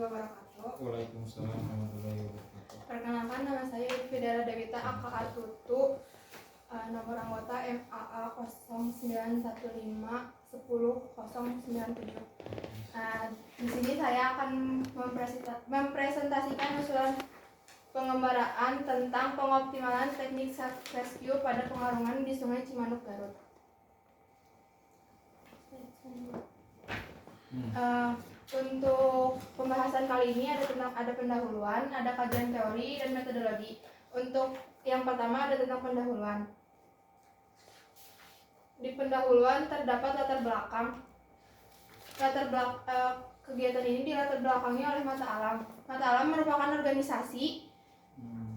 wabarakatuh. Waalaikumsalam warahmatullahi wabarakatuh. Perkenalkan, nama saya Fidara Dewita aka Tutu, nomor anggota MAA 0915100097. Di sini saya akan mempresentasikan usulan pengembaraan tentang pengoptimalan teknik self rescue pada pengarungan di Sungai Cimanuk, Garut. Untuk pembahasan kali ini ada pendahuluan, ada kajian teori dan metodologi. Untuk yang pertama ada tentang pendahuluan. Di pendahuluan terdapat latar belakang. Kegiatan ini dilatar belakangi oleh Mata Alam. Mata Alam merupakan organisasi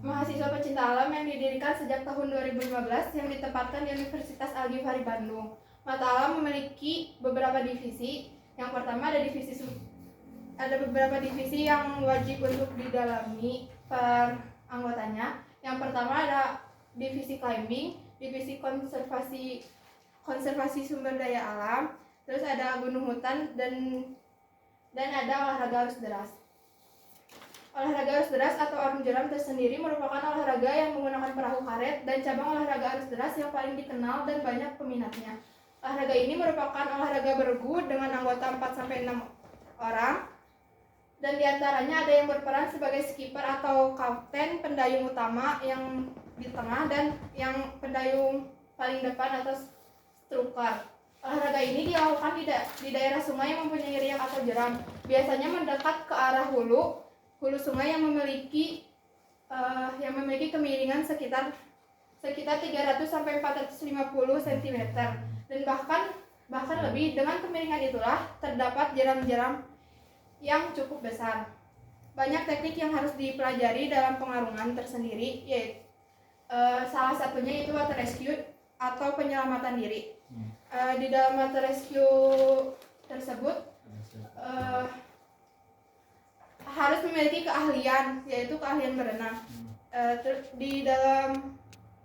mahasiswa pecinta alam yang didirikan sejak tahun 2015 yang ditempatkan di Universitas Al-Ghifari Bandung. Mata Alam memiliki beberapa divisi. Yang pertama ada beberapa divisi yang wajib untuk didalami per anggotanya. Yang pertama ada divisi climbing, divisi konservasi sumber daya alam, terus ada gunung hutan dan ada olahraga arus deras. Olahraga arus deras atau arung jeram tersendiri merupakan olahraga yang menggunakan perahu karet dan cabang olahraga arus deras yang paling dikenal dan banyak peminatnya. Olahraga ini merupakan olahraga bergu dengan anggota 4-6 orang, dan diantaranya ada yang berperan sebagai skipper atau kapten, pendayung utama yang di tengah, dan yang pendayung paling depan atau strukar. Olahraga ini dilakukan di daerah sungai yang mempunyai riak atau jeram, biasanya mendekat ke arah hulu sungai yang memiliki kemiringan sekitar 300-450 cm dan bahkan lebih. Dengan kemiringan itulah terdapat jeram-jeram yang cukup besar. Banyak teknik yang harus dipelajari dalam pengarungan tersendiri, yaitu salah satunya itu water rescue atau penyelamatan diri. Di dalam water rescue tersebut harus memiliki keahlian, yaitu keahlian berenang. Di dalam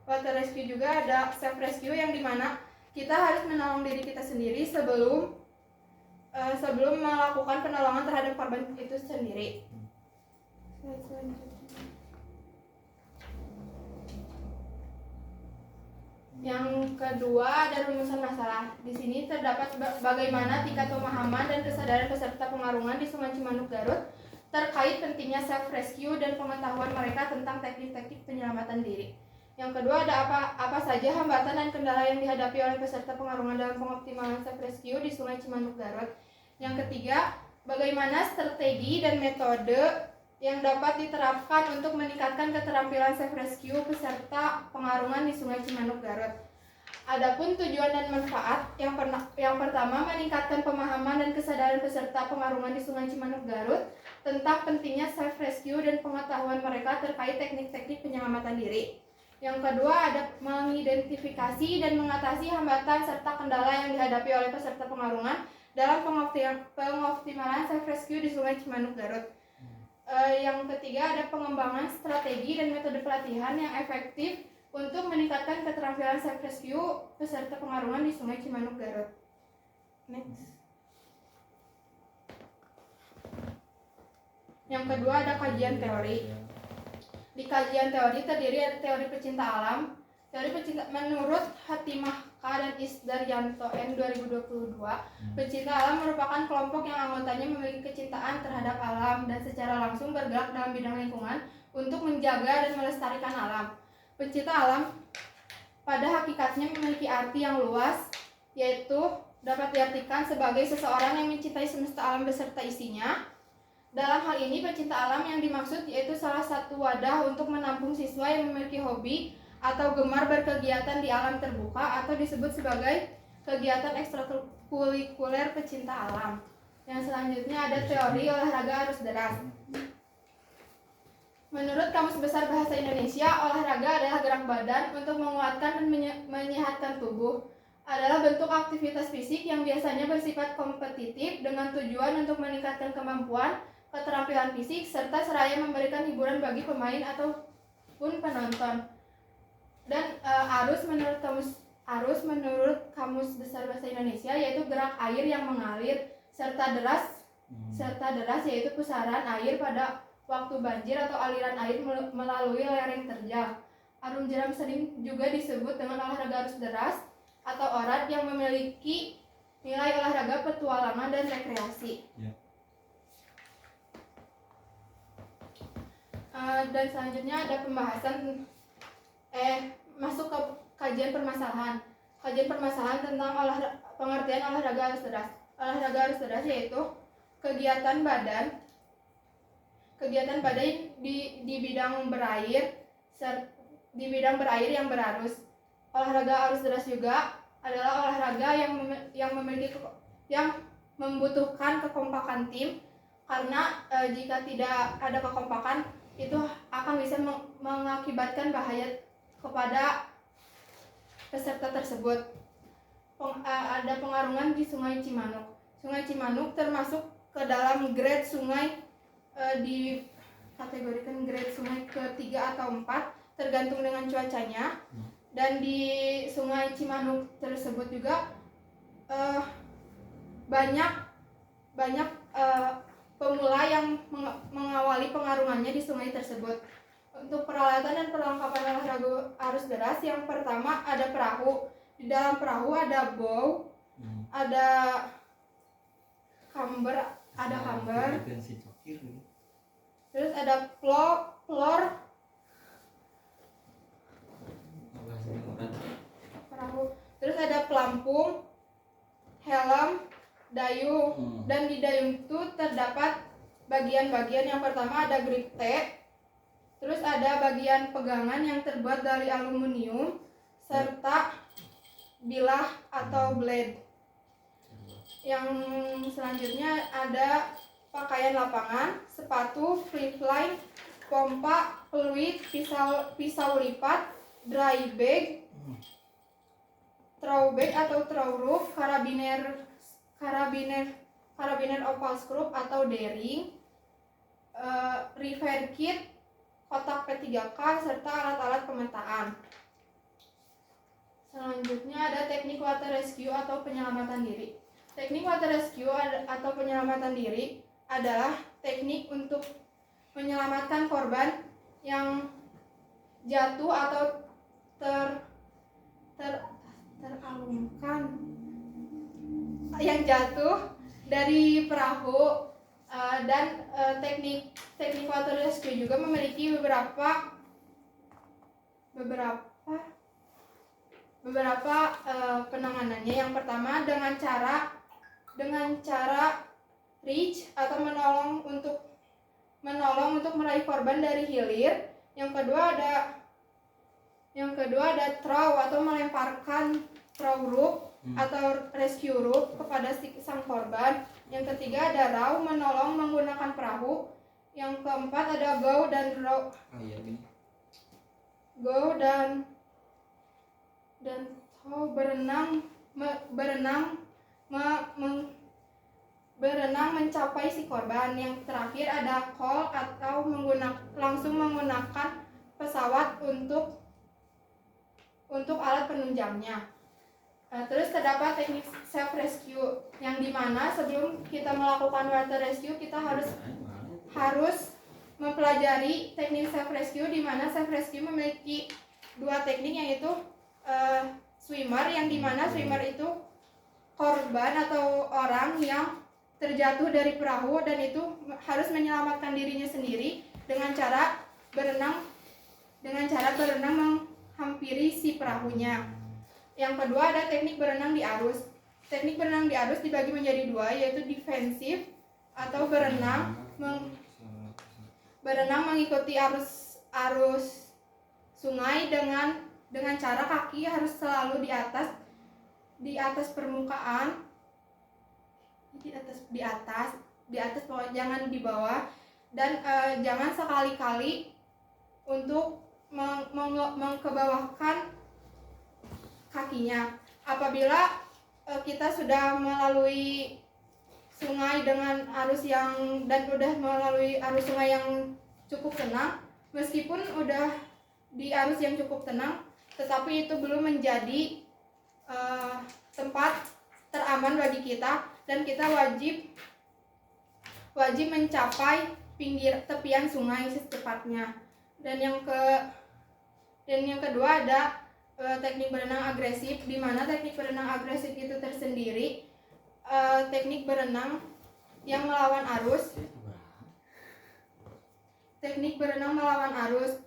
water rescue juga ada self rescue yang dimana kita harus menolong diri kita sendiri sebelum melakukan penolongan terhadap korban itu sendiri. Yang kedua ada rumusan masalah. Di sini terdapat bagaimana tingkat pemahaman dan kesadaran peserta pengarungan di Sungai Cimanuk, Garut terkait pentingnya self rescue dan pengetahuan mereka tentang teknik-teknik penyelamatan diri. Yang kedua ada apa saja hambatan dan kendala yang dihadapi oleh peserta pengarungan dalam pengoptimalan self rescue di Sungai Cimanuk, Garut. Yang ketiga, bagaimana strategi dan metode yang dapat diterapkan untuk meningkatkan keterampilan self rescue peserta pengarungan di Sungai Cimanuk, Garut. Adapun tujuan dan manfaat, yang pertama meningkatkan pemahaman dan kesadaran peserta pengarungan di Sungai Cimanuk, Garut tentang pentingnya self rescue dan pengetahuan mereka terkait teknik-teknik penyelamatan diri. Yang kedua ada mengidentifikasi dan mengatasi hambatan serta kendala yang dihadapi oleh peserta pengarungan dalam pengoptimalan self rescue di Sungai Cimanuk, Garut. Yang ketiga ada pengembangan strategi dan metode pelatihan yang efektif untuk meningkatkan keterampilan self rescue peserta pengarungan di Sungai Cimanuk, Garut. Next. Yang kedua ada kajian teori. Di kajian teori terdiri dari teori pecinta alam. Menurut Hatimah K dan Isdaryanto N 2022, pecinta alam merupakan kelompok yang anggotanya memiliki kecintaan terhadap alam dan secara langsung bergerak dalam bidang lingkungan untuk menjaga dan melestarikan alam. Pecinta alam pada hakikatnya memiliki arti yang luas, yaitu dapat diartikan sebagai seseorang yang mencintai semesta alam beserta isinya. Dalam hal ini, pecinta alam yang dimaksud yaitu salah satu wadah untuk menampung siswa yang memiliki hobi atau gemar berkegiatan di alam terbuka atau disebut sebagai kegiatan ekstrakurikuler pecinta alam. Yang selanjutnya ada teori olahraga arus deras. Menurut Kamus Besar Bahasa Indonesia, olahraga adalah gerak badan untuk menguatkan dan menyehatkan tubuh. Adalah bentuk aktivitas fisik yang biasanya bersifat kompetitif dengan tujuan untuk meningkatkan kemampuan, keterampilan fisik, serta seraya memberikan hiburan bagi pemain ataupun penonton. Dan arus menurut Kamus Besar Bahasa Indonesia yaitu gerak air yang mengalir, serta deras serta deras, yaitu pusaran air pada waktu banjir atau aliran air melalui lereng terjal. Arung jeram sering juga disebut dengan olahraga arus deras atau orat yang memiliki nilai olahraga petualangan dan rekreasi. Ya. Dan selanjutnya ada pembahasan masuk ke kajian permasalahan. Kajian permasalahan tentang pengertian olahraga arus deras. Olahraga arus deras yaitu kegiatan badan di bidang berair yang berarus. Olahraga arus deras juga adalah olahraga yang membutuhkan kekompakan tim, karena jika tidak ada kekompakan itu akan bisa mengakibatkan bahaya kepada peserta tersebut. Ada pengarungan di Sungai Cimanuk. Sungai Cimanuk termasuk ke dalam grade sungai, dikategorikan grade sungai ketiga atau 4 tergantung dengan cuacanya. Dan di Sungai Cimanuk tersebut juga banyak pemula yang mengawali pengarungannya di sungai tersebut. Untuk peralatan dan perlengkapan olahraga arus deras, yang pertama ada perahu. Di dalam perahu ada bow, ada camber, terus ada floor perahu, terus ada pelampung, helm, dayung. Dan di dayung itu terdapat bagian-bagian. Yang pertama ada grip T, terus ada bagian pegangan yang terbuat dari aluminium, serta bilah atau blade. Yang selanjutnya ada pakaian lapangan, sepatu, flip line, pompa, peluit, pisau lipat, dry bag, throw bag atau throw rope, karabiner opal screw atau daring, repair kit, kotak P3K, serta alat-alat pemetaan. Selanjutnya ada teknik water rescue atau penyelamatan diri. Teknik water rescue atau penyelamatan diri adalah teknik untuk menyelamatkan korban yang jatuh atau teralungkan, yang jatuh dari perahu. Dan teknik water rescue juga memiliki beberapa penanganannya. Yang pertama dengan cara reach atau menolong untuk meraih korban dari hilir. Yang kedua ada throw atau melemparkan throw rope atau rescue rope kepada sang korban. Yang ketiga ada row, menolong menggunakan perahu. Yang keempat ada go dan row. Go dan throw, berenang mencapai si korban. Yang terakhir ada call atau langsung menggunakan pesawat untuk alat penunjangnya. Terus terdapat teknik self rescue, yang dimana sebelum kita melakukan water rescue kita harus mempelajari teknik self rescue, dimana self rescue memiliki 2 teknik, yaitu swimmer, yang dimana swimmer itu korban atau orang yang terjatuh dari perahu dan itu harus menyelamatkan dirinya sendiri dengan cara berenang menghampiri si perahunya. Yang kedua ada teknik berenang di arus. Teknik berenang di arus dibagi menjadi 2, yaitu defensif atau berenang mengikuti arus sungai dengan cara kaki harus selalu di atas permukaan, di atas pokoknya jangan di bawah. Dan jangan sekali-kali untuk mengkebawahkan kakinya. Apabila kita sudah melalui sungai dengan arus dan udah melalui arus sungai yang cukup tenang, meskipun udah di arus yang cukup tenang, tetapi itu belum menjadi tempat teraman bagi kita, dan kita wajib wajib mencapai tepian sungai secepatnya. Dan yang kedua ada teknik berenang agresif, di mana teknik berenang agresif itu tersendiri teknik berenang yang melawan arus. Teknik berenang melawan arus.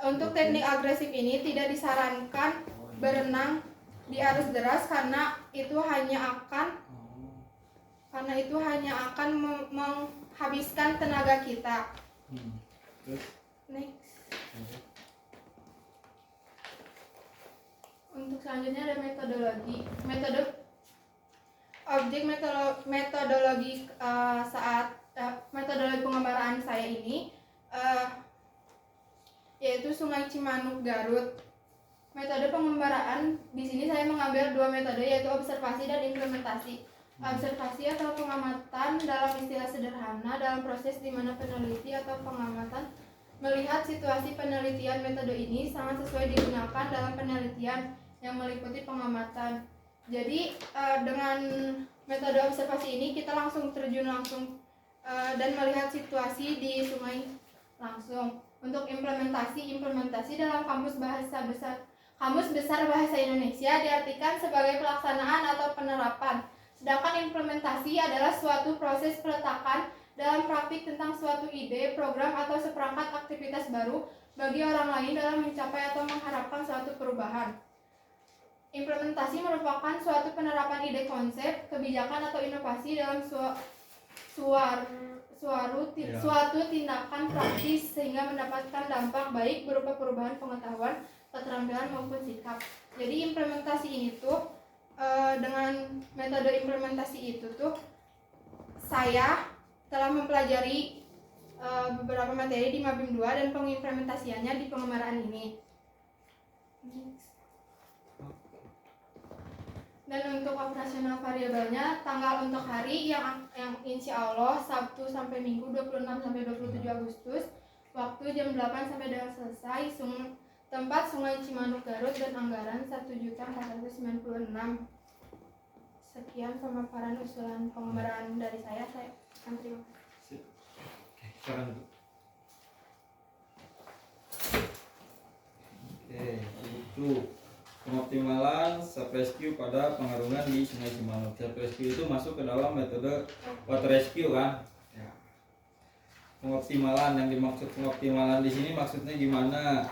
Untuk teknik agresif ini tidak disarankan berenang di arus deras karena itu hanya akan menghabiskan tenaga kita. Next. Untuk selanjutnya ada metodologi. Metodologi metodologi pengembaraan saya ini yaitu Sungai Cimanuk Garut. Metode pengembaraan di sini saya mengambil dua metode, yaitu observasi dan implementasi. Observasi atau pengamatan dalam istilah sederhana dalam proses di mana peneliti atau pengamatan melihat situasi penelitian. Metode ini sangat sesuai digunakan dalam penelitian yang meliputi pengamatan. Jadi dengan metode observasi ini kita langsung terjun dan melihat situasi di sungai langsung. Untuk implementasi dalam Kamus Besar Bahasa Indonesia diartikan sebagai pelaksanaan atau penerapan. Sedangkan implementasi adalah suatu proses peletakan dalam praktik tentang suatu ide, program atau seperangkat aktivitas baru bagi orang lain dalam mencapai atau mengharapkan suatu perubahan. Implementasi merupakan suatu penerapan ide, konsep, kebijakan atau inovasi dalam suatu tindakan praktis sehingga mendapatkan dampak baik berupa perubahan pengetahuan, keterampilan maupun sikap. Jadi implementasi ini tuh dengan metode implementasi itu tuh saya telah mempelajari beberapa materi di Mabim 2 dan pengimplementasiannya di pengembaraan ini. Dan untuk operasional variabelnya, tanggal untuk hari yang insya Allah Sabtu sampai Minggu 26 sampai 27 Agustus, waktu jam 8 sampai dengan selesai. Tempat Sungai Cimanuk Garut dan anggaran 1.496. Sekian pemaparan usulan pengembaraan dari saya terima kasih. Sekarang itu pengoptimalan self-rescue pada pengarungan di Sungai Cimanuk. Self-rescue itu masuk ke dalam metode water rescue kan? Ya. Pengoptimalan, yang dimaksud pengoptimalan di sini maksudnya gimana?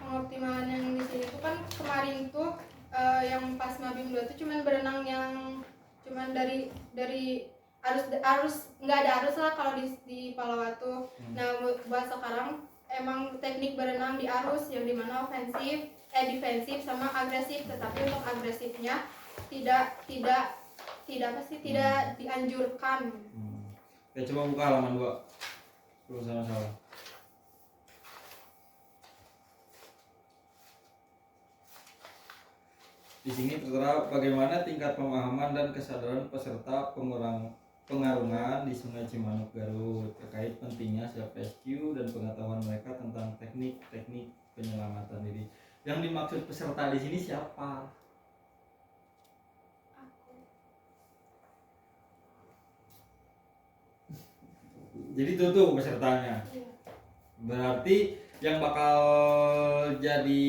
Pengoptimalan yang di sini tuh kan kemarin tuh yang pas Mabim 2 tuh cuman berenang yang cuman dari arus nggak ada arus lah kalau di Palawatu. Nah buat sekarang emang teknik berenang di arus yang dimana defensif sama agresif, tetapi untuk agresifnya tidak dianjurkan. Ya coba buka halaman 2 terus salah. Di sini tertera bagaimana tingkat pemahaman dan kesadaran peserta pengarungan di Sungai Cimanuk Garut terkait pentingnya self rescue dan pengetahuan mereka tentang teknik penyelamatan diri. Yang dimaksud peserta di sini siapa? Jadi itu pesertanya. Berarti yang bakal jadi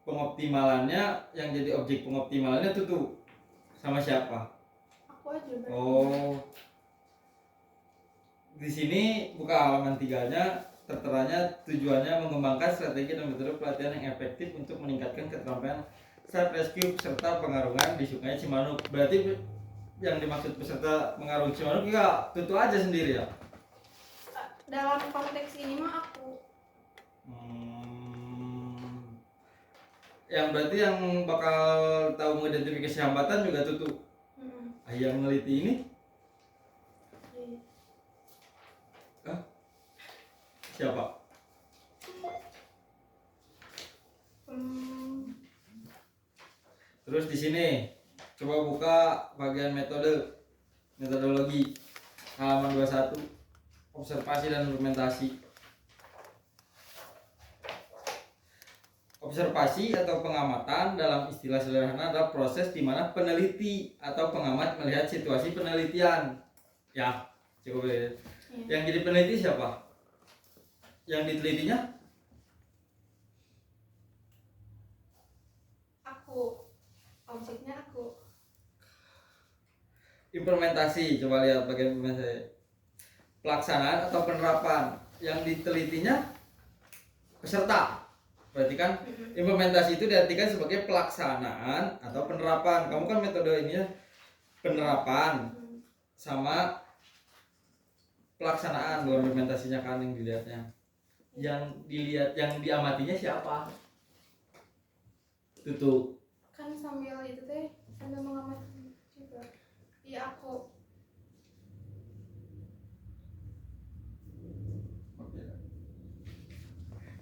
pengoptimalannya, yang jadi objek pengoptimalannya tuh sama siapa? Aku aja. Oh. Di sini buka halaman 3-nya, terteranya tujuannya mengembangkan strategi dan metode pelatihan yang efektif untuk meningkatkan keterampilan self rescue peserta pengarungan di Sungai Cimanuk. Berarti yang dimaksud peserta pengarung Cimanuk ya tentu aja sendiri ya. Dalam konteks ini mah aku. Yang berarti yang bakal tahu mengidentifikasi hambatan juga tutup. Yang meneliti ini? Siapa? Terus di sini coba buka bagian metodologi halaman 21, observasi dan implementasi. Observasi atau pengamatan dalam istilah sederhana adalah proses di mana peneliti atau pengamat melihat situasi penelitian. Ya, Cukup ya. Iya. Yang jadi peneliti siapa? Yang ditelitinya? Aku, objeknya aku. Implementasi, coba lihat bagaimana pelaksanaan atau penerapan. Yang ditelitinya peserta. Berarti kan implementasi itu diartikan sebagai pelaksanaan atau penerapan. Kamu kan metode ini ya penerapan sama pelaksanaan, bukan implementasinya kan yang dilihatnya. Yang dilihat, yang diamatinya siapa? Tutu. Kan sambil itu teh sambil mengamati juga. Iya aku.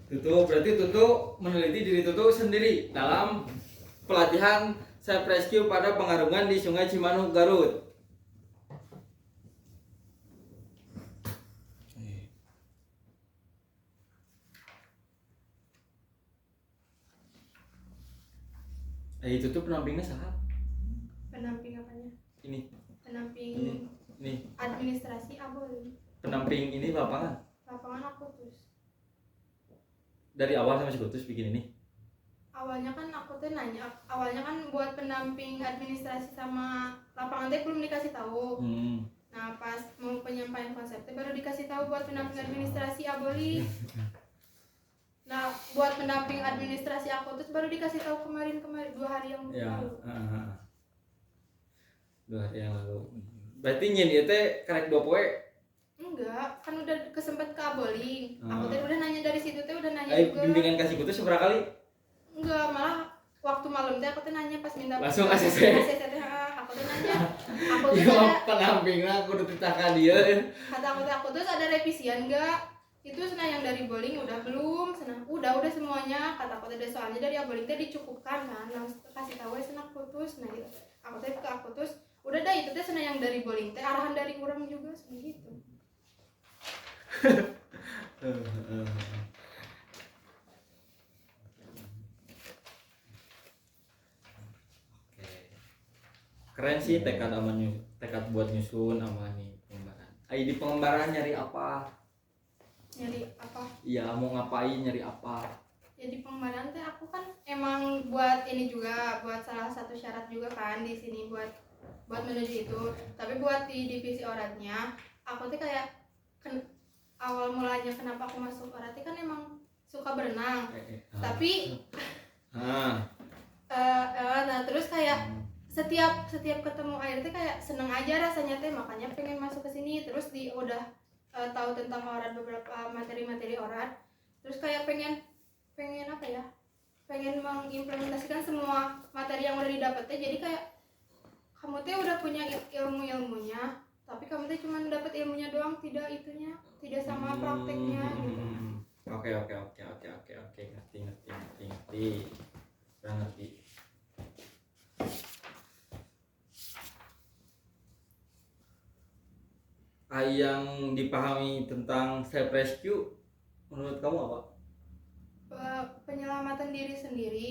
Tutu berarti Tutu meneliti diri Tutu sendiri dalam pelatihan self rescue pada pengarungan di Sungai Cimanuk, Garut. Itu tuh penampingnya salah. Pendamping apanya? Ini Pendamping ini administrasi aboli. penamping ini lapangan. Lapangan aku terus. Dari awal sama si Kutus bikin ini. Awalnya kan aku tuh nanya, awalnya kan buat pendamping administrasi sama lapangan teh belum dikasih tahu. Nah pas mau penyampaian konsepnya baru dikasih tahu buat pendamping administrasi aboli. Nah buat pendamping administrasi aku tuh baru dikasih tahu kemarin 2 hari yang lalu. 2 hari yang lalu. Berarti nyin ieu teh karek 2 poe. Enggak, kan udah kesempet ke aboling. Aku teh udah nanya dari situ teh udah nanya juga. Bimbingan kasih Kutus seberapa kali? Enggak, malah waktu malam teh aku teh nanya pas minta Langsung ACC. ACC teh aku teh nanya. Aku tuh Yo ada penampingna kudu ditaka dia. kata aku tuh ada revisian enggak? Itu senang yang dari bowling udah belum? Senang udah semuanya. Kata aku teh soalnya dari bowling teh dicukupkan kan. Langsung kasih tahu senang putus. Nah gitu. Aku teh ke aku terus udah dah itu teh senang yang dari bowling teh arahan dari kurang juga segitu. Keren sih tekad tekad buat nyusun sama nih pengembaraan. Di pengembaraan nyari apa? Nyari apa? Iya, mau ngapain, nyari apa? Ya di pengembaraan teh aku kan emang buat ini juga, buat salah satu syarat juga kan di sini buat menuju itu. Tapi buat di divisi oratnya, aku tuh kayak awal mulanya kenapa aku masuk orat kan emang suka berenang. Tapi nah terus kayak setiap ketemu air teh kayak seneng aja rasanya teh, makanya pengen masuk ke sini. Terus udah tahu tentang orat, beberapa materi-materi orat, terus kayak pengen apa ya, pengen mengimplementasikan semua materi yang udah didapat teh. Jadi kayak kamu teh udah punya ilmunya, tapi kamu teh cuma dapat ilmunya doang, tidak itunya, tidak sama prakteknya gitu. Oke, ngerti. Udah ngerti. Yang dipahami tentang self rescue menurut kamu apa? Penyelamatan diri sendiri.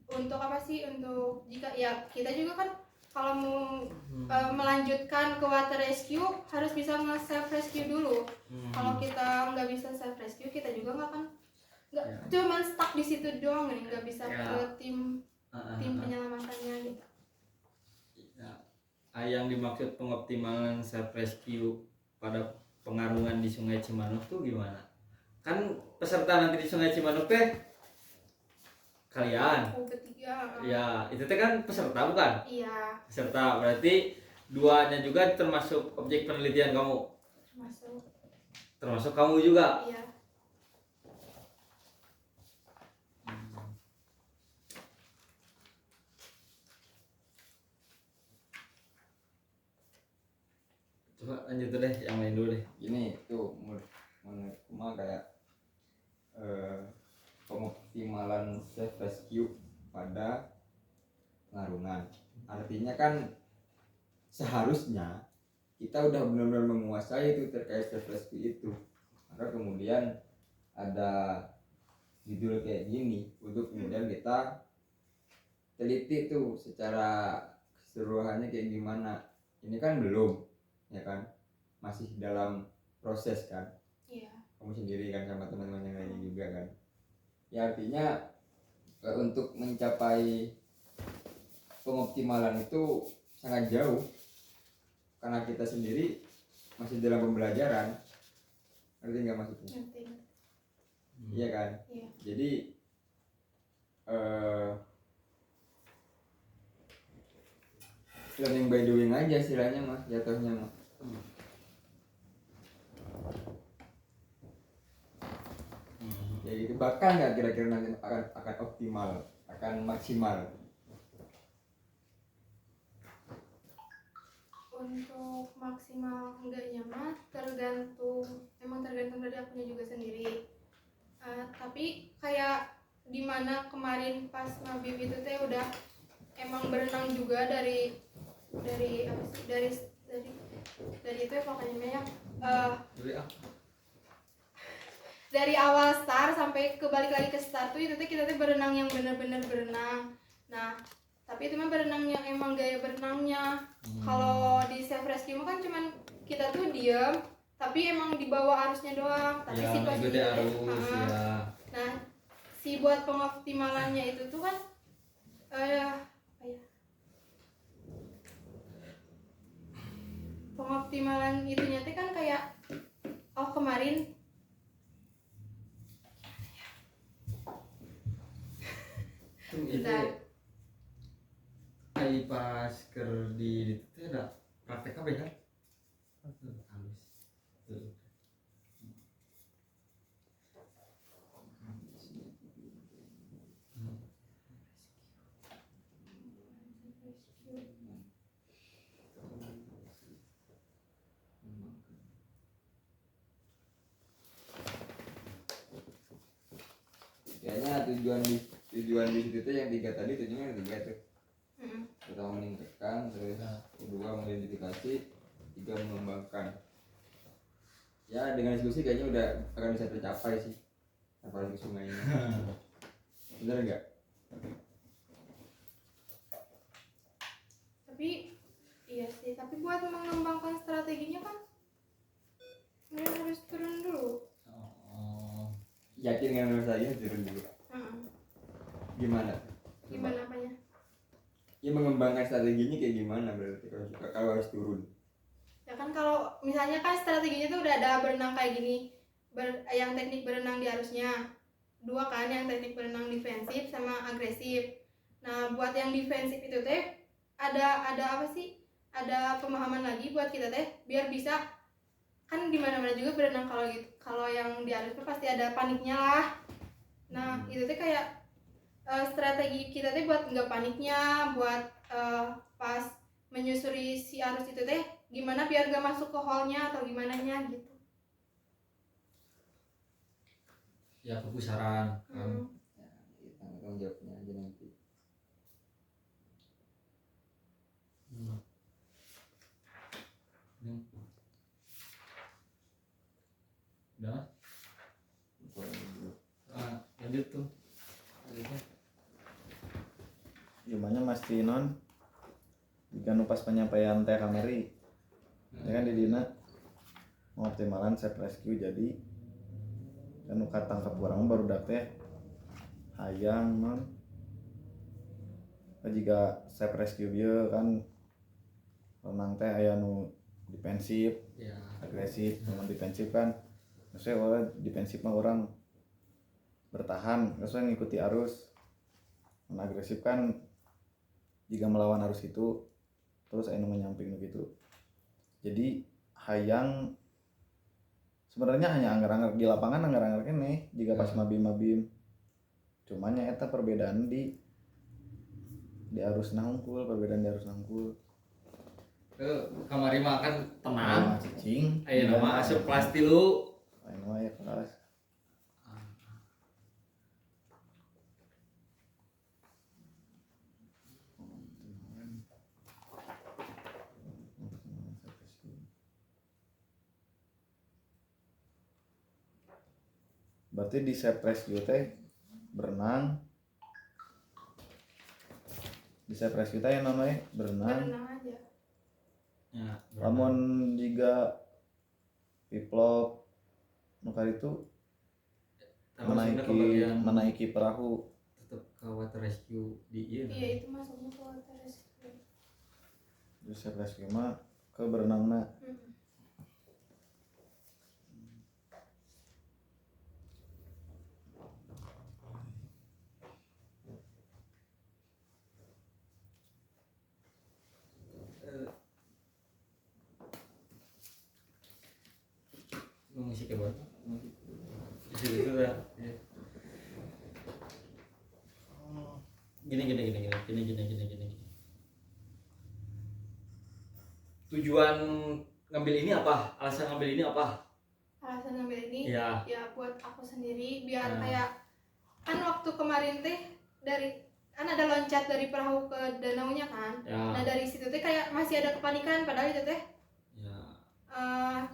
Untuk apa sih? Untuk jika ya kita juga kan kalau mau melanjutkan ke water rescue harus bisa nge-self rescue dulu. Kalau kita nggak bisa self rescue, kita juga nggak cuman stuck di situ doang nih, nggak bisa ke tim penyelamatannya gitu. Yang dimaksud pengoptimalan self rescue pada pengarungan di Sungai Cimanuk tuh gimana? Kan peserta nanti di Sungai Cimanuk teh kalian. Bertiga. Ya, itu teh kan peserta bukan? Iya. Peserta berarti duanya juga termasuk objek penelitian kamu. Termasuk kamu juga. Iya. Coba lanjut deh, yang lain dulu deh. Gini tuh menurutku mah kayak pengoptimalan self rescue pada pengarungan. Artinya kan seharusnya kita udah benar-benar menguasai itu terkait self rescue itu. Maka kemudian ada judul kayak gini untuk kemudian kita teliti tuh secara keseluruhannya kayak gimana. Ini kan belum. ya kan, masih dalam proses kan, Iya. kamu sendiri kan sama teman-teman yang lainnya juga kan. Ya artinya untuk mencapai pengoptimalan itu sangat jauh karena kita sendiri masih dalam pembelajaran, ngerti nggak maksudnya? Ngerti. Iya kan? Iya. Jadi learning by doing aja istilahnya mah, jatuhnya mah. Ya gitu, bahkan nggak kira-kira nanti akan optimal, akan maksimal. Untuk maksimal enggaknya mah emang tergantung dari akunya juga sendiri. Tapi kayak dimana kemarin pas mabim itu teh udah emang berenang juga dari apa sih dari itu ya pokoknya ya, dari awal start sampai kebalik lagi ke start tuh itu teh kita teh berenang yang benar-benar berenang. Nah tapi itu mah berenang yang emang gaya berenangnya. Kalau di self rescue mah kan cuman kita tuh diem tapi emang di bawah arusnya doang, tapi Ya, situasinya mengikuti arus ya. Nah si buat pengoptimalannya itu tuh kan apa ya, pengoptimalan itunya teh kan kayak kemarin Itu ai pas ker di itu ada praktek apa ya kan? Halus. Tuh. Kayaknya tujuan di situ tuh yang 3 tadi, tujuannya ada 3 tuh. Pertama meningkatkan, terus kedua mengidentifikasi, 3 mengembangkan. Ya dengan diskusi kayaknya udah akan bisa tercapai sih, apalagi ke sungainya. Bener nggak? Tapi iya sih, tapi buat mengembangkan strateginya kan kalian harus turun dulu. Yakin dengan saya turun dulu. Gimana? Gimana apanya? Ya mengembangkan strateginya kayak gimana berarti kalau harus turun? Ya kan kalau misalnya kan strateginya tuh udah ada berenang kayak gini, yang teknik berenang di arusnya 2 kan, yang teknik berenang defensif sama agresif. Nah buat yang defensif itu teh ada apa sih? Ada pemahaman lagi buat kita teh biar bisa, kan di mana-mana juga berenang kalau gitu. Kalau yang di arus tuh pasti ada paniknya lah. Nah itu teh kayak strategi kita teh buat nggak paniknya, buat pas menyusuri si arus itu teh gimana biar nggak masuk ke hole-nya atau gimana nya gitu. Ya kepusaran kan. Ya, tanggung jawabnya aja nanti. Udah. Lanjut tuh. Gimana Mas Tinon jika nupas penyampaian teh kamari ya kan di dina mengoptimalan self rescue, jadi kan nu katangkap urang baru teh hayang non jika self rescue bieu kan renang teh aya nu defensif Ya. agresif. Mun defensif kan maksudnya orang defensif mah orang bertahan, maksudnya ngikuti arus. Mun agresif kan jika melawan arus itu terus anu menyamping gitu. Jadi hayang sebenarnya hanya anggar-anggar di lapangan, anggar-anggar kene jika pas mabim cuman nya eta perbedaan di arus nangkul, perbedaan di arus nangkul. Kamari mah kan tenang. Cicing Ayo nama asup kelas 3. lain wae kelas. Berarti di self rescue teh berenang, di self rescue teh yang namanya berenang Berenang aja. Ya, Lamun jika piplop maka itu termasuknya ke bagian menaiki perahu. tetap ke water rescue di Iya iya. itu masuknya ke water rescue. Terus saya rescue mah ke berenangna. Mengisi kebun. Di situ ya. Gini. Tujuan ngambil ini apa? Alasan ngambil ini apa? Alasan ngambil ini Iya. ya buat aku sendiri biar Nah. kayak kan waktu kemarin teh dari kan ada loncat dari perahu ke danaunya kan. Ya. Nah dari situ teh kayak masih ada kepanikan padahal itu teh Ya.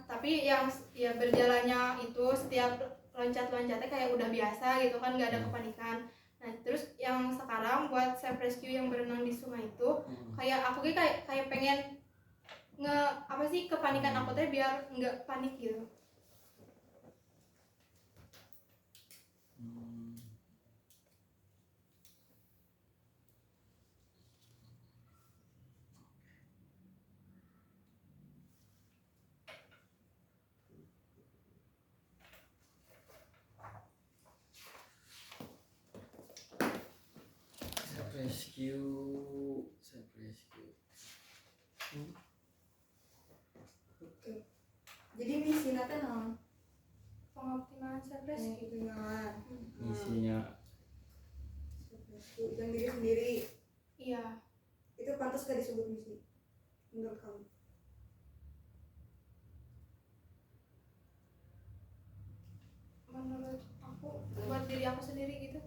tapi yang ya berjalannya itu setiap loncat-loncatnya kayak udah biasa gitu kan, nggak ada kepanikan. Nah terus yang sekarang buat self rescue yang berenang di sungai itu kayak aku kayak pengen apa sih kepanikan aku teh biar nggak panik gitu. Self rescue. Oke. Jadi misi nanti naon? Pengoptimalan self rescue. Pengenalan. Misinya Dan diri sendiri Iya. itu pantas gak disebut misi menurut kamu? Menurut aku buat diri aku sendiri gitu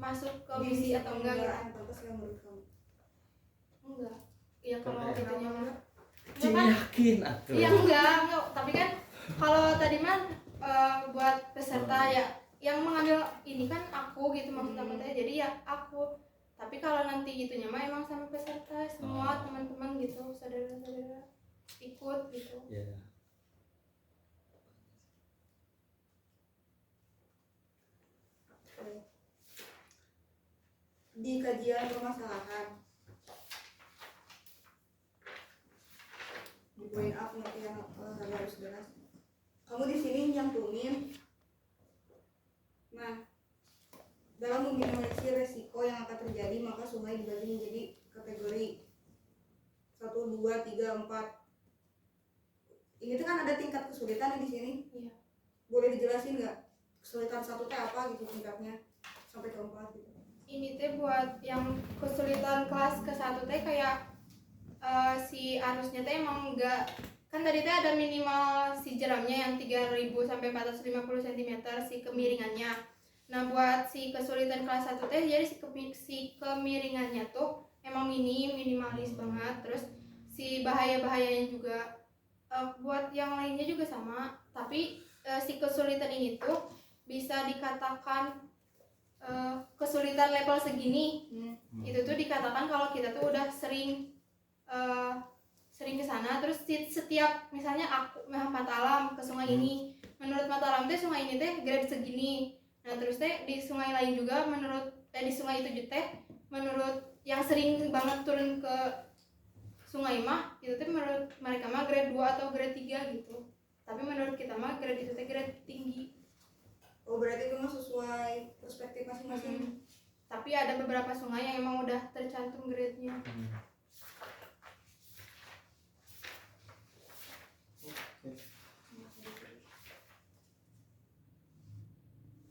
masuk ke Misi misi atau enggak gitu. pantas gak menurut kamu? Enggak. Iya kalau Oke. itunya mah. Cing yakin atuh. Iya enggak, tapi kan kalau tadi mah buat peserta ya yang mengambil ini kan aku gitu maksud aku teh. Jadi ya aku. Tapi kalau nanti gitunya mah emang sama peserta semua teman-teman gitu, saudara-saudara ikut gitu. Ya. Di kajian permasalahan di poin up nanti yang harus jelas. Kamu di sini nyantumin. Nah, dalam meminimalisir resiko yang akan terjadi maka sungai dibagi menjadi kategori 1, 2, 3, 4. Ini tuh kan ada tingkat kesulitan di sini. Iya. Boleh dijelasin nggak kesulitan 1 teh apa gitu tingkatnya sampai ke 4 gitu? Ini teh buat yang kesulitan kelas ke-1 teh kayak si arusnya teh emang enggak kan tadi teh ada minimal si jeramnya yang 3000 sampai 450 cm si kemiringannya. Nah, buat si kesulitan kelas 1 teh jadi si kemiringannya tuh emang minimalis banget. Terus si bahaya-bahayanya juga buat yang lainnya juga sama, tapi si kesulitan ini tuh bisa dikatakan kesulitan level segini. Itu tuh dikatakan kalau kita tuh udah sering ke sana. Terus setiap misalnya aku Matalam ke sungai ini, menurut Matalam teh sungai ini teh grade segini. Nah terus teh di sungai lain juga menurut di sungai itu teh menurut yang sering banget turun ke sungai mah itu teh menurut mereka mah grade 2 atau grade 3 gitu. Tapi menurut kita mah grade itu teh grade tinggi. Oh, berarti itu mah sesuai perspektif masing-masing. Tapi ada beberapa sungai yang emang udah tercantum grade-nya.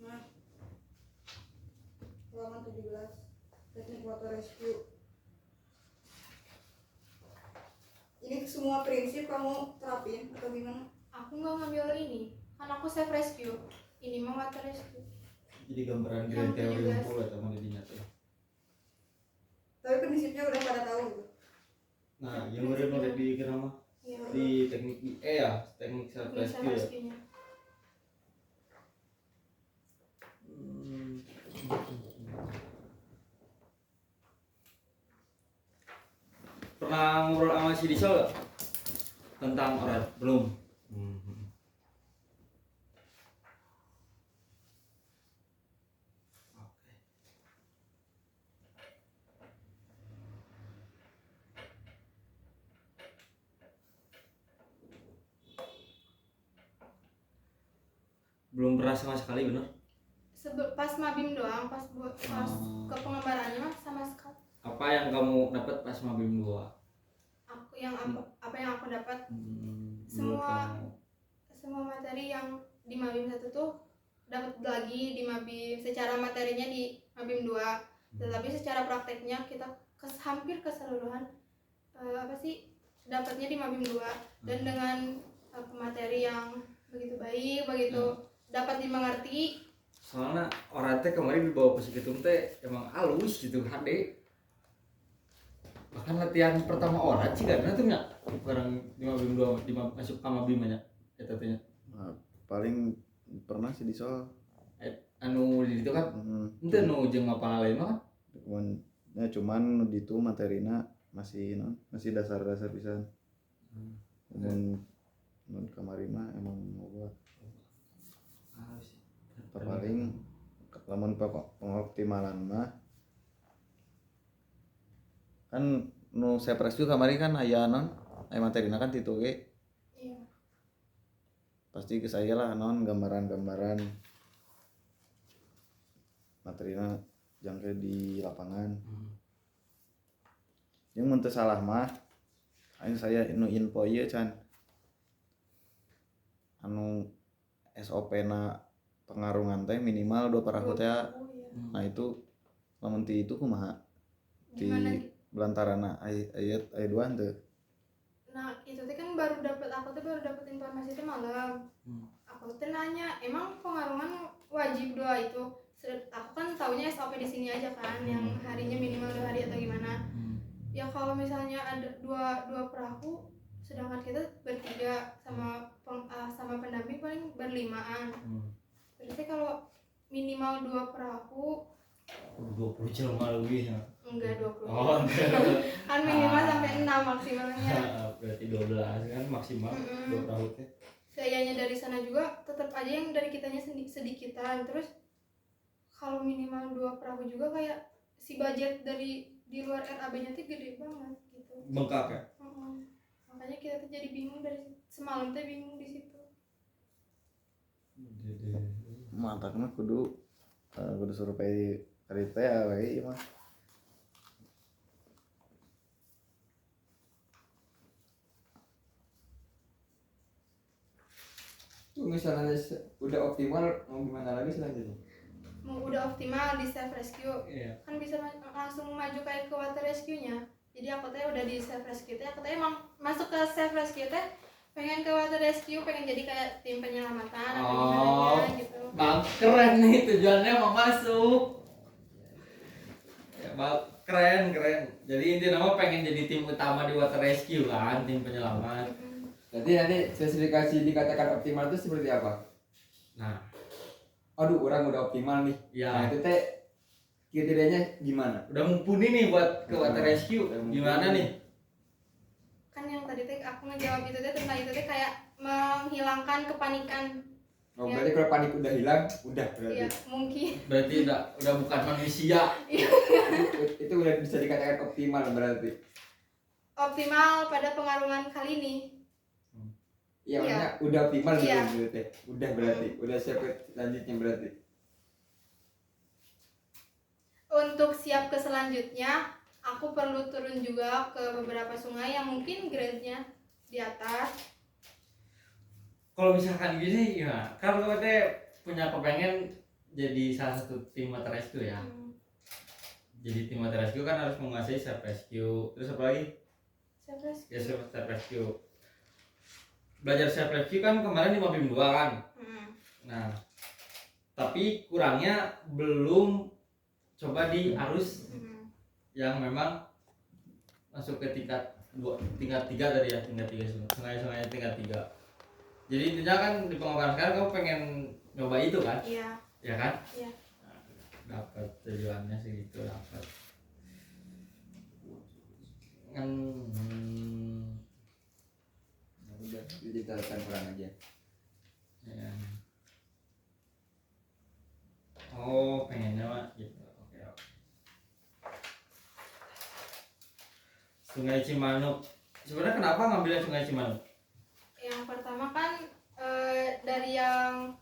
Nah, halaman 17 teknik water rescue. Ini semua prinsip kamu terapin atau gimana? Aku nggak ngambil ini, kan aku self rescue. Ini mah water rescue. Jadi gambaran grand Yang teori 17. unggul atau mau dinyata. Tapi prinsipnya udah pada tahu gitu. Nah, yang udah di kenapa? Iya. Di teknik ya, teknik self Ini self rescue ya. rescue-nya. Pernah ngobrol sama si Disol gak? tentang orat belum. Oke. Belum pernah sama sekali, bener? Pas mabim doang, pas ke pengembarannya mah sama sekali. Apa yang kamu dapat pas mabim 2? Aku yang apa yang aku dapat, Menurut semua kamu? semua materi yang di mabim 1 tuh dapat lagi di mabim, secara materinya di mabim 2, tetapi secara prakteknya kita hampir keseluruhan apa sih dapatnya di mabim 2, dan dengan materi yang begitu baik, begitu dapat dimengerti. Soalnya orang teh kemarin dibawa psiketum teh emang halus gitu, HD. Bahkan latihan pertama orang sih karena tuh nya barang di mabim 2 masuk ke mabim nya eta teh nya. Nah, paling pernah sih di soal Anu di itu kan ente nu jeung ngapal lain mah cuman di itu materina masih dasar-dasar pisan. Dan kamari mah emang ngobrol halus. paling lamun pengoptimalan mah kan nu saya presju kamari kan aya materina kan titu ge. Iya. Pasti ke saya lah gambaran-gambaran materina jangke di lapangan. Yang mun teu salah mah aing saya nu info ieu can anu SOP na pengarungan teh minimal 2 parahu teh. Nah itu lamun ti itu kumaha di belantarana ayat 2 teu. Nah itu teh kan baru dapat informasi teh malam. Aku teh nanya, emang pengarungan wajib 2 itu? Aku kan taunya SOP di sini aja kan, yang harinya minimal 2 hari atau gimana. Ya kalau misalnya ada dua perahu, sedangkan kita bertiga sama pendamping paling berlimaan. Berarti kalau minimal 2 perahu 20 jelema leuwih ya. enggak 20. Oh, Kan minimal sampai 6 maksimalnya. berarti 12 kan maksimal 2 perahu teh. Kayaknya dari sana juga tetap aja yang dari kitanya sedikitan. Terus kalau minimal 2 perahu juga kayak si budget dari di luar RAB-nya tuh gede banget gitu. Bengkak ya. Makanya kita tuh jadi bingung dari semalam tuh bingung di situ. Mantap mah kudu survei kriteria we ieu mah. Tuh misalnya udah optimal mau gimana lagi selanjutnya? Mau udah optimal di self rescue, kan bisa langsung maju kayak ke water rescue-nya. Jadi aku teh udah di self rescue teh, aku teh emang masuk ke self rescue teh pengen ke water rescue, pengen jadi kayak tim penyelamatan atau gimana gitu. Bang, keren nih tujuannya mau masuk. Ya, Bang, keren. Jadi intinya nama pengen jadi tim utama di water rescue kan, tim penyelamat. Nanti spesifikasi dikatakan optimal itu seperti apa? Nah, aduh orang udah optimal nih. ya. Nah itu teh kriterianya gimana? Udah mumpuni nih buat ke water rescue. Gimana nih? Kan yang tadi teh aku ngejawab itu teh tentang itu teh kayak menghilangkan kepanikan. Oh Ya. berarti kalau panik udah hilang, udah berarti. Iya, mungkin. Berarti udah bukan manusia. Itu udah bisa dikatakan optimal berarti. Optimal pada pengarungan kali ini. Iya, Iya. maksudnya udah optimal gitu Iya. berarti. Udah berarti, udah siap ke selanjutnya berarti. Untuk siap ke selanjutnya, aku perlu turun juga ke beberapa sungai yang mungkin grade-nya di atas. Kalau misalkan gini ya, kan kamu teh punya kepengen jadi salah satu tim water rescue ya. Jadi tim water rescue kan harus menguasai self rescue. Terus apa lagi? Self rescue. Ya self rescue. Belajar self rescue kan kemarin di Mabim 2 kan. Nah, tapi kurangnya belum coba di arus yang memang masuk ke tingkat 3 tadi ya, tingkat 3 sungai-sungai tingkat 3. Jadi intinya kan di pengembangan sekarang kamu pengen nyoba itu kan? Iya. Ya kan? Iya. Nah, dapat tujuannya sih gitu, dapat. Kan udah itu jadi catatan perang aja. Ya. Oh, pengennya mah gitu. Oke, oke. Sungai Cimanuk. Sebenarnya kenapa ngambilnya Sungai Cimanuk? Yang pertama kan dari yang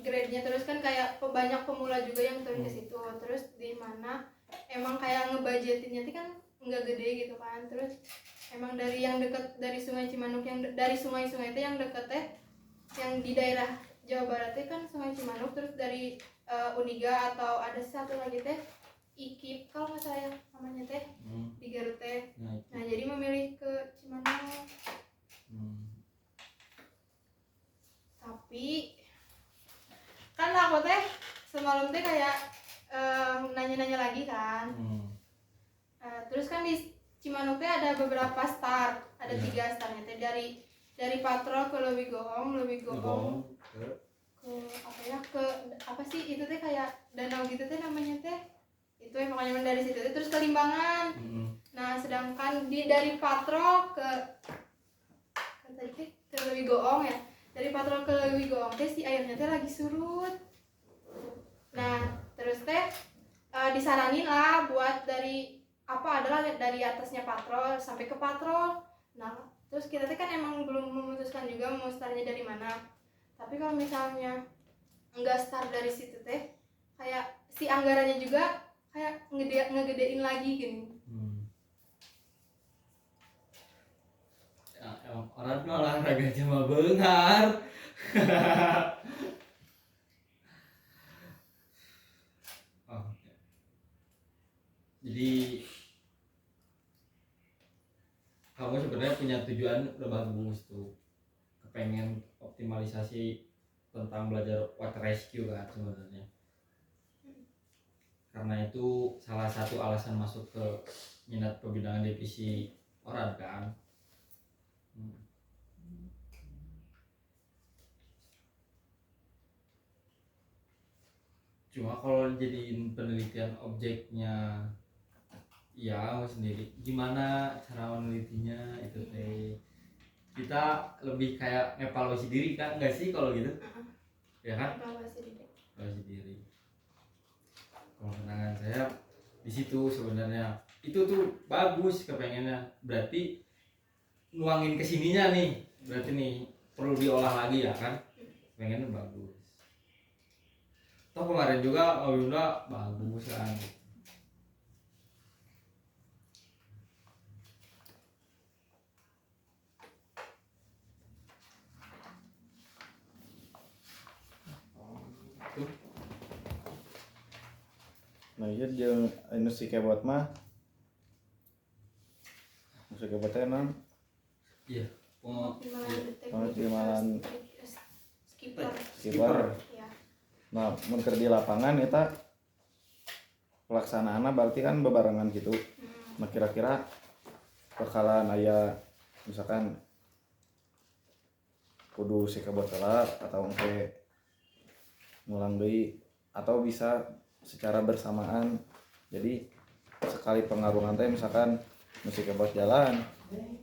grade-nya, terus kan kayak banyak pemula juga yang turun ke situ. Terus di mana emang kayak ngebudgetinnya tuh kan nggak gede gitu kan. Terus emang dari yang deket dari Sungai Cimanuk, yang dari sungai-sungai itu yang deket yang di daerah Jawa Barat itu kan Sungai Cimanuk, terus dari Uniga atau ada satu lagi teh IKIP kalau nggak salah namanya teh di Garut teh. Nah jadi memilih ke Cimanuk. Tapi kan aku teh semalam teh kayak nanya-nanya lagi kan. Terus kan di Cimanuk teh ada beberapa star, ada 3 starnya teh, dari patrol ke Leuwi Goong ke apa sih itu teh kayak danau gitu teh namanya teh, itu makanya dari situ terus ke Limbangan. Nah sedangkan dari patrol ke Leuwi Goong ya, dari patrol ke Leuwi Goong teh si airnya teh lagi surut. Nah terus teh disaranin lah buat dari atasnya patrol sampai ke patrol. Nah terus kita teh kan emang belum memutuskan juga mau startnya dari mana. Tapi kalau misalnya enggak start dari situ teh, kayak si anggarannya juga kayak ngegedein lagi gini. Ya, emang orang mah olahraga cuma beungar. Oh, ya. Jadi kamu sebenarnya punya tujuan udah bagus tuh, kepengen optimalisasi tentang belajar water rescue kan sebenarnya, karena itu salah satu alasan masuk ke minat pembidangan divisi Orad kan. Cuma kalau jadiin penelitian objeknya ya sendiri, gimana cara menelitinya itu teh kita lebih kayak evaluasi diri kan, nggak sih kalau gitu? Ya kan, evaluasi diri. Kalau kenangan saya di situ sebenarnya itu tuh bagus, kepengennya berarti nuangin kesininya nih, berarti nih perlu diolah lagi ya kan, pengennya bagus. Toh kemarin juga Yunda bagus kan. Nah iya jeung anu si kebot mah si kebot teh non Iya, pengoptimalan skipper. Ya. Nah mun keur di lapangan eta pelaksanaanna berarti kan bebarengan gitu. Nah kira-kira bakalan aya misalkan kudu si kebot heula atau engke ngulang deui atau bisa secara bersamaan. Jadi sekali pengarungan teh misalkan mesti kebot jalan,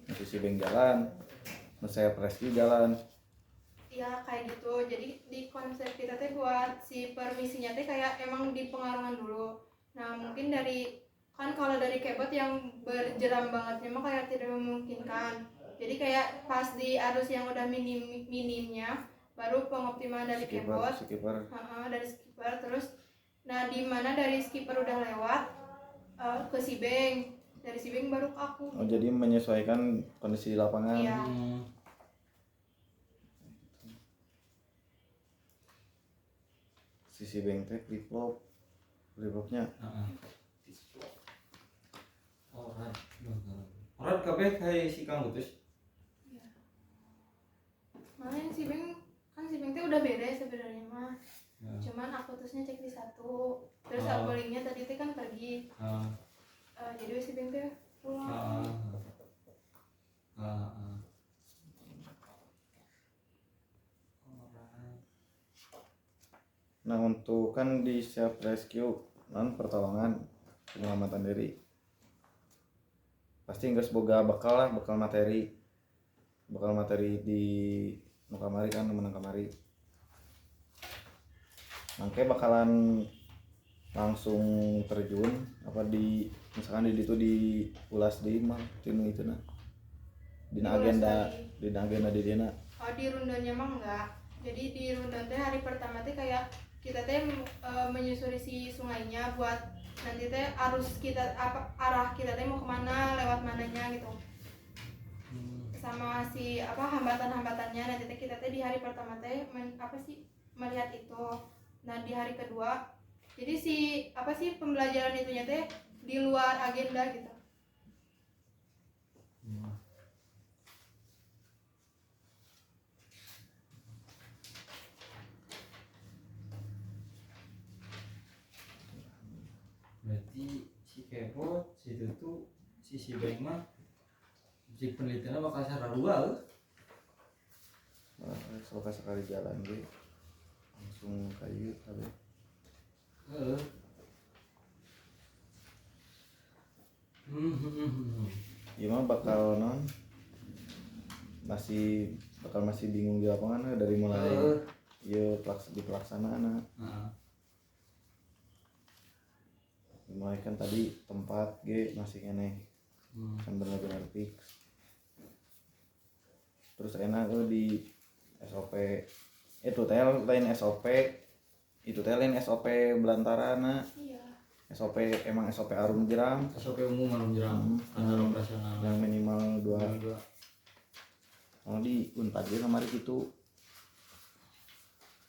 mesti si beng jalan, mesti rescue jalan. Ya kayak gitu. Jadi di konsep kita teh buat si permisinya teh kayak emang di pengarungan dulu. Nah mungkin dari kan kalau dari kebot yang berjeram bangetnya mah kayak tidak memungkinkan. Jadi kayak pas di arus yang udah minimnya baru pengoptimalan dari kebot. Skipper. Dari skipper. Terus nah di mana dari skipper udah lewat ke si beng, dari si beng baru ke aku. Oh jadi menyesuaikan kondisi di lapangan. Iya. Sisi beng teh flip-flopnya. Orad kabeh kayak si Kang Butus. Iya. Malah si beng teh udah beres sebenarnya mah. Cuman aku terusnya cek di satu, terus apolingnya tadi teh kan pergi. Jadi si beng teh pulang. Nah untuk kan di self rescue non pertolongan penyelamatan diri pasti nggak boga bekal materi. bakal materi di nu kamari kan menang kamari. Mangke bakalan langsung terjun apa di misalkan di itu diulas di mah tinu itu nah dina agenda di dina. Oh, di rundanya mah enggak. Jadi di rundan teh hari pertama teh kayak kita teh menyusuri si sungainya buat nanti teh arus kita arah kita teh mau kemana, lewat mananya gitu. Sama si hambatan-hambatannya nanti teh kita teh di hari pertama teh melihat itu. Nah di hari kedua jadi si pembelajaran itunya teh di luar agenda gitu. Berarti si Kevot si Tutu si Beng mah si penelitiannya bakal sarua Soalnya sekali jalan ge langsung kayu tapi iya mah bakal non masih bingung di lapangan dari mulai iya di pelaksanaan mulai kan tadi tempat G masih kene kan benar-benar fix terus enak di SOP itu lain SOP itu lain SOP belantarana Iya. SOP emang SOP arum jeram SOP umum arum jeram standar operasional yang minimal 2 kalau di Unpad dia kemarin gitu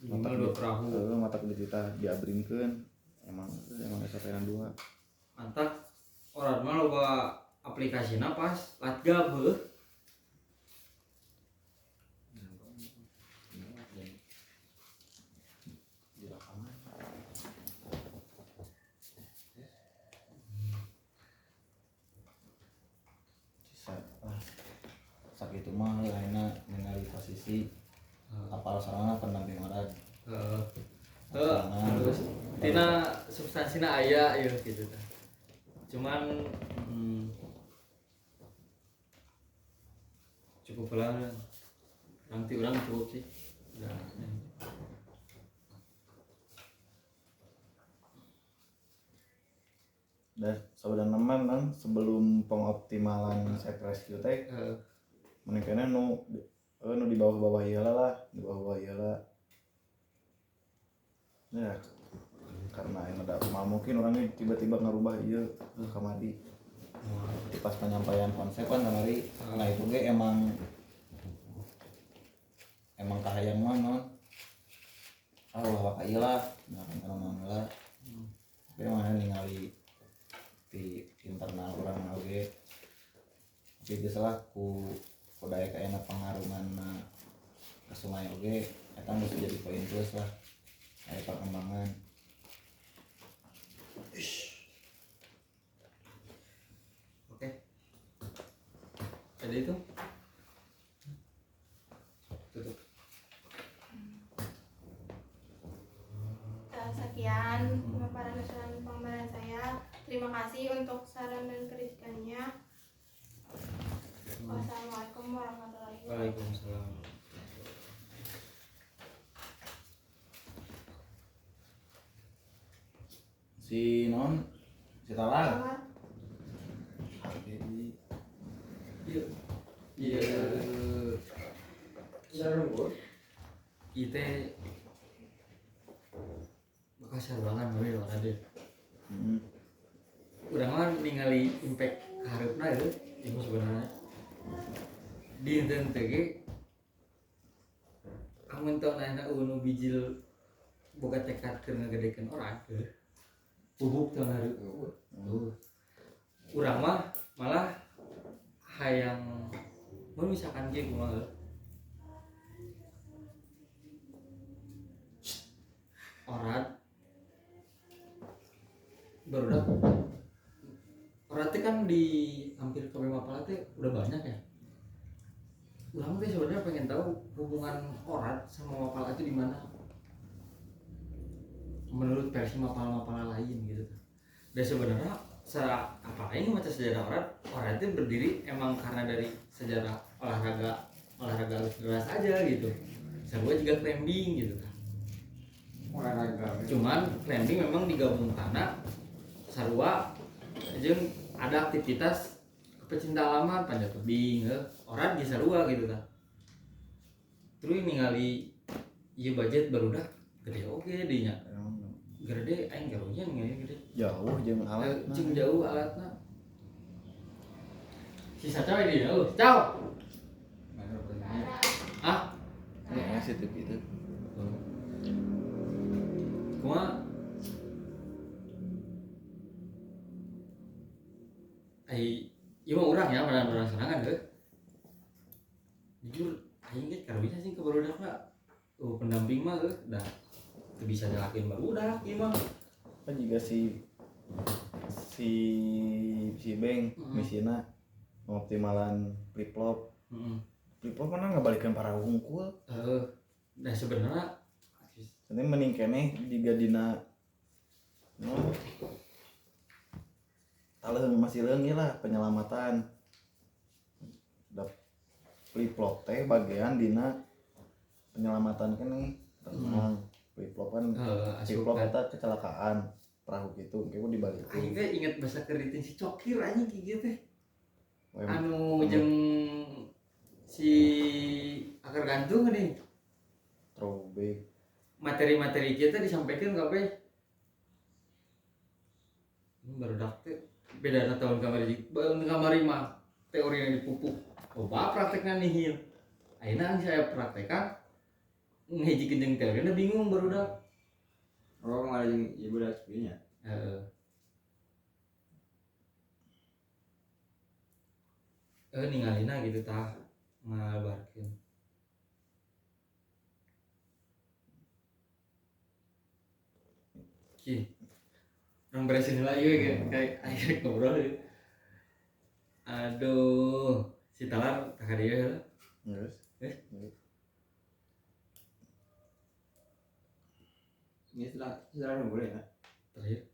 minimal 2 perahu mata kulit kita diabrinkeun emang SOP 2 mantap orang mah loba aplikasina pas latgab heuh di lapangan sakit itu mah lainnya ningali posisi apal sarana pendamping orang terus tina substansina aya ya gitu kan cuman cukup lah nanti orang cukup sih udah dan saudara teman kan sebelum pengoptimalan set rescue teh meningkatnya nu di bawah ieu lah di bawah ieu lah ya karena yang ada mal mungkin orangnya tiba-tiba ngerubah ieu kamari pas penyampaian konsep kan kamari nah itu ge emang kahayang mah non ulah ka ieu lah nah kan kana lah tapi mana ningali di internal orang oge tapi geus lah ku daya kayak pengaruhan ke sungai oge eta geus jadi poin plus lah aya perkembangan oke jadi itu tutup Sekian pemaparan dan pengembangan saya. Terima kasih untuk saran dan kritikannya. Wassalamualaikum warahmatullahi wabarakatuh. Waalaikumsalam. si non si talang Iya. Kita bakal sarbangan we lawan ade. Urang mah ningali impact hareupna ya itu sebenarnya. Di enten teh ge amun teu nana nu bijil boga tekad keur ngagedekeun orang teh. Bubuk teu hareup. Urang mah malah hayang mun misalkan ge kumaha orat barudak orat teh kan di hampir kabeh mapala teh udah banyak ya. Urang teh sebenarnya pengen tahu hubungan orat sama mapala itu di mana. Menurut versi mapala-mapala lain gitu. Dan sebenarnya apalagi macam sejarah orat itu berdiri emang karena dari sejarah olahraga olahraga keras aja gitu. Sarua juga climbing gitu kan. Olahraga. Cuman climbing memang digabung karena sarua jeung ada aktivitas pecinta alam panjat tebing orang di sarua gitu kan. Terus ningali ieu budget barudak gede oge dinya. Gede aing garunya gede. Jauh jeung alat. Jeung jauh alatna. Si Sacoy di Cao. Ah, Ya sih TV itu. kumaha? Ieu mah urang ya, orang sorangan teh. Jujur aing ge karunya sih ke barudak mah. Pendamping mah dah teu bisa nyalakeun barudak ieu mah. Kan juga si Beng misina mengoptimalan flip flop. Flip flop mana ngabalikeun para hungkul. Nah sebenarnya Nanti mending keneh jika dina taleuheung masih leungit lah penyelamatan. Da flip flop teh bagian dina penyelamatan keneh tenang. Flip flop kan flip flop eta kecelakaan perahu gitu, kayak dibalikeun. aing teh inget bahasa keriting si Cokir anjing kieu gitu teh. Wem. Anu jeung si akar gantung nih. Throwback. Materi-materi kita disampaikan kabeh. Barudak teh bedana tahun kamari mah teorinya dipupuk. Loba praktekna nihil. Ayeuna saya praktekan ngehijikeun jeung teorina bingung barudak. Oh, malah jeung ibu da sepinya. Ningalina gitu tah ngabarkeun. Ki. Orang beresin lah ieu kayak akhir ngobrol. Aduh, si Talar tak dia heula. Geus. Ini setelah boleh ya. Terakhir.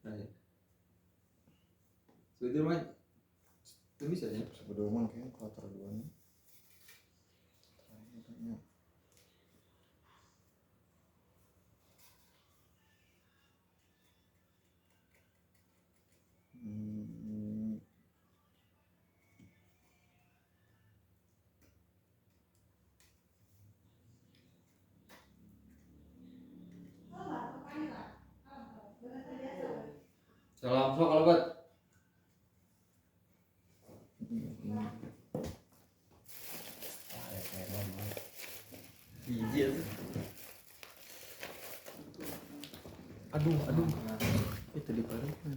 Sebetulnya itu bisa ya. Sebelum mah kayak kuarter 2 nih. Salam sok kalau buat. Hiji atuh. Aduh. Itu di pareupan.